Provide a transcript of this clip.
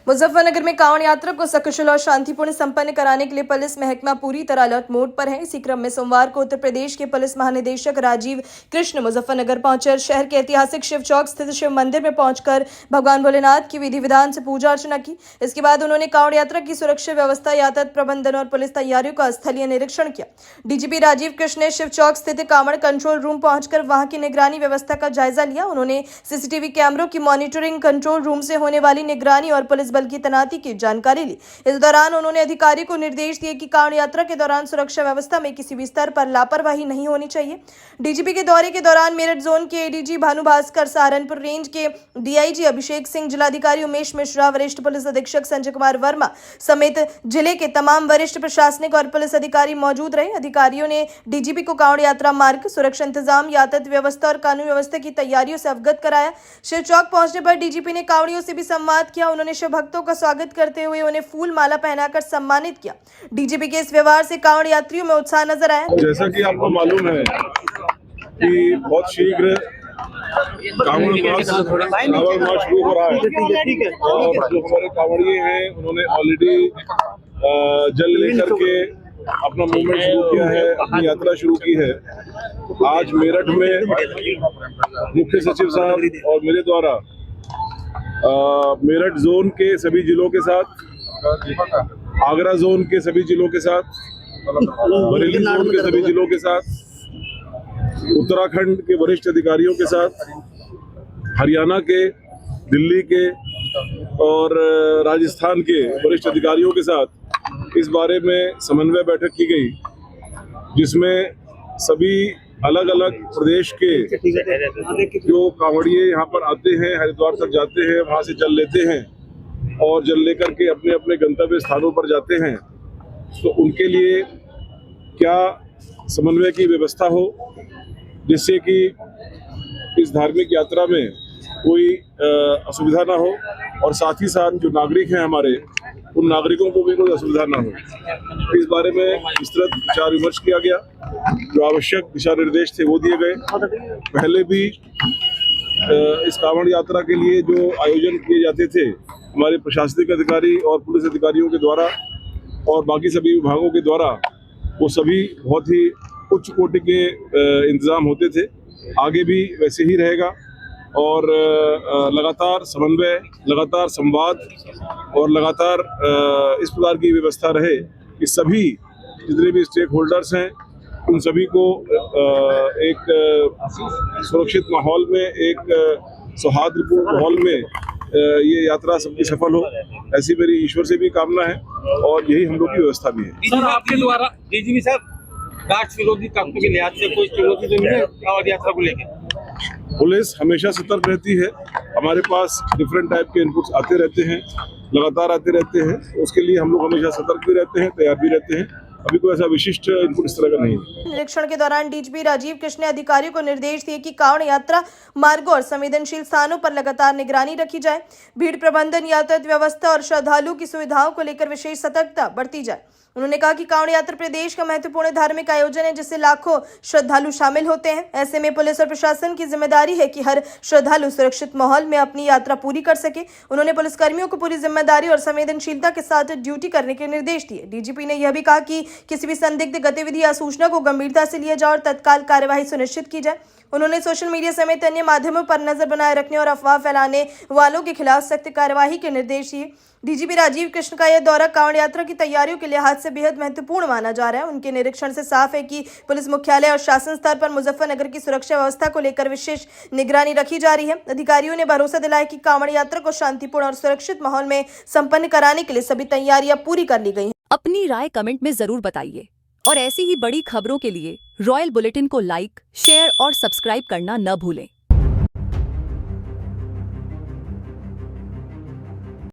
मुजफ्फरनगर में कांवड़ यात्रा को सकुशल और शांतिपूर्ण संपन्न कराने के लिए पुलिस महकमा पूरी तरह अलर्ट मोड पर है। इसी क्रम में सोमवार को उत्तर प्रदेश के पुलिस महानिदेशक राजीव कृष्ण मुजफ्फरनगर पहुंचे और शहर के ऐतिहासिक शिव चौक स्थित शिव मंदिर में पहुंचकर भगवान भोलेनाथ की विधि विधान से पूजा अर्चना की। इसके बाद उन्होंने कांवड़ यात्रा की सुरक्षा व्यवस्था, यातायात प्रबंधन और पुलिस तैयारियों का स्थलीय निरीक्षण किया। डीजीपी राजीव कृष्ण ने शिव चौक स्थित कांवड़ कंट्रोल रूम पहुंचकर वहां की निगरानी व्यवस्था का जायजा लिया। उन्होंने सीसीटीवी कैमरों की मॉनिटरिंग, कंट्रोल रूम से होने वाली निगरानी और पुलिस बल की तैनाती की जानकारी ली। इस दौरान उन्होंने अधिकारी को निर्देश दिए कि कांवड़ यात्रा के दौरान सुरक्षा व्यवस्था में किसी भी स्तर पर लापरवाही नहीं होनी चाहिए। डीजीपी के दौरे के दौरान मेरठ जोन के एडीजी भानु भास्कर, सहारनपुर रेंज के डीआईजी अभिषेक सिंह, जिलाधिकारी उमेश मिश्रा, वरिष्ठ पुलिस अधीक्षक संजय कुमार वर्मा समेत जिले के तमाम वरिष्ठ प्रशासनिक और पुलिस अधिकारी मौजूद रहे। अधिकारियों ने डीजीपी को कांवड़ यात्रा मार्ग, सुरक्षा इंतजाम, यातायात व्यवस्था और कानून व्यवस्था की तैयारियों से अवगत कराया। शिव चौक पहुंचने पर डीजीपी ने कांवड़ियों से भी संवाद किया। उन्होंने शिव भक्तों का स्वागत करते हुए उन्हें फूल माला पहनाकर सम्मानित किया। डीजीपी के इस व्यवहार से कांवड़ यात्रियों में उत्साह नजर आया। जैसा कि आपको मालूम है कि बहुत शीघ्र कांवड़ मार्च शुरू हो रहा है और जो हमारे कांवड़िए हैं उन्होंने ऑलरेडी जल लेकर के अपना मूवमेंट शुरू किया है, अपनी यात्रा शुरू की है। आज मेरठ में मुख्य सचिव साहब और मेरे द्वारा मेरठ जोन के सभी जिलों के साथ, आगरा जोन के सभी जिलों के साथ, बरेली जोन के सभी जिलों के साथ, उत्तराखंड के वरिष्ठ अधिकारियों के साथ, हरियाणा के, दिल्ली के और राजस्थान के वरिष्ठ अधिकारियों के साथ इस बारे में समन्वय बैठक की गई, जिसमें सभी अलग अलग प्रदेश के जो कांवड़िए यहाँ पर आते हैं, हरिद्वार तक जाते हैं, वहाँ से जल लेते हैं और जल लेकर के अपने अपने गंतव्य स्थानों पर जाते हैं, तो उनके लिए क्या समन्वय की व्यवस्था हो जिससे कि इस धार्मिक यात्रा में कोई असुविधा ना हो और साथ ही साथ जो नागरिक हैं हमारे, उन नागरिकों को भी कोई असुविधा ना हो। इस बारे में विस्तृत विचार विमर्श किया गया। जो आवश्यक दिशा निर्देश थे वो दिए गए। पहले भी इस कांवड़ यात्रा के लिए जो आयोजन किए जाते थे हमारे प्रशासनिक अधिकारी और पुलिस अधिकारियों के द्वारा और बाकी सभी विभागों के द्वारा, वो सभी बहुत ही उच्च कोटि के इंतजाम होते थे। आगे भी वैसे ही रहेगा और लगातार समन्वय, लगातार संवाद और लगातार इस प्रकार की व्यवस्था रहे कि सभी जितने भी स्टेक होल्डर्स हैं उन सभी को एक सुरक्षित माहौल में, एक सौहार्दपूर्ण माहौल में ये यात्रा सबकी सफल हो, ऐसी मेरी ईश्वर से भी कामना है और यही हम लोग की व्यवस्था भी है। सर, आपके द्वारा डीजीपी साहब राष्ट्र विरोधी तत्वों के लिहाज से कोई चुनौती तो नहीं है कांवड़ यात्रा को लेकर? पुलिस हमेशा सतर्क रहती है। हमारे पास डिफरेंट टाइप के इनपुट्स आते रहते हैं, लगातार आते रहते हैं। उसके लिए हम लोग हमेशा सतर्क भी रहते हैं, तैयार भी रहते हैं। अभी कोई ऐसा विशिष्ट इनपुट इस तरह का नहीं है। निरीक्षण के दौरान डीजीपी राजीव कृष्ण ने अधिकारियों को निर्देश दिए कि कांवड़ यात्रा मार्गों और संवेदनशील स्थानों पर लगातार निगरानी रखी जाए। भीड़ प्रबंधन, यातायात व्यवस्था और श्रद्धालुओं की सुविधाओं को लेकर विशेष सतर्कता बरती जाए। उन्होंने कहा कि कांवड़ यात्रा प्रदेश का महत्वपूर्ण धार्मिक आयोजन है जिससे लाखों श्रद्धालु शामिल होते हैं। ऐसे में पुलिस और प्रशासन की जिम्मेदारी है कि हर श्रद्धालु सुरक्षित माहौल में अपनी यात्रा पूरी कर सके। उन्होंने पुलिसकर्मियों को पूरी जिम्मेदारी और संवेदनशीलता के साथ ड्यूटी करने के निर्देश दिए। डीजीपी ने यह भी कहा कि किसी भी संदिग्ध गतिविधि या सूचना को गंभीरता से लिया जाए और तत्काल कार्यवाही सुनिश्चित की जाए। उन्होंने सोशल मीडिया समेत अन्य माध्यमों पर नजर बनाए रखने और अफवाह फैलाने वालों के खिलाफ सख्त कार्यवाही के निर्देश दिए। डीजीपी राजीव कृष्ण का यह दौरा कांवड़ यात्रा की तैयारियों के लिहाज से बेहद महत्वपूर्ण माना जा रहा है। उनके निरीक्षण से साफ है कि पुलिस मुख्यालय और शासन स्तर पर मुजफ्फरनगर की सुरक्षा व्यवस्था को लेकर विशेष निगरानी रखी जा रही है। अधिकारियों ने भरोसा दिलाया कि कांवड़ यात्रा को शांतिपूर्ण और सुरक्षित माहौल में संपन्न कराने के लिए सभी तैयारियां पूरी कर ली गई हैं। अपनी राय कमेंट में जरूर बताइए और ऐसी ही बड़ी खबरों के लिए रॉयल बुलेटिन को लाइक, शेयर और सब्सक्राइब करना न भूलें।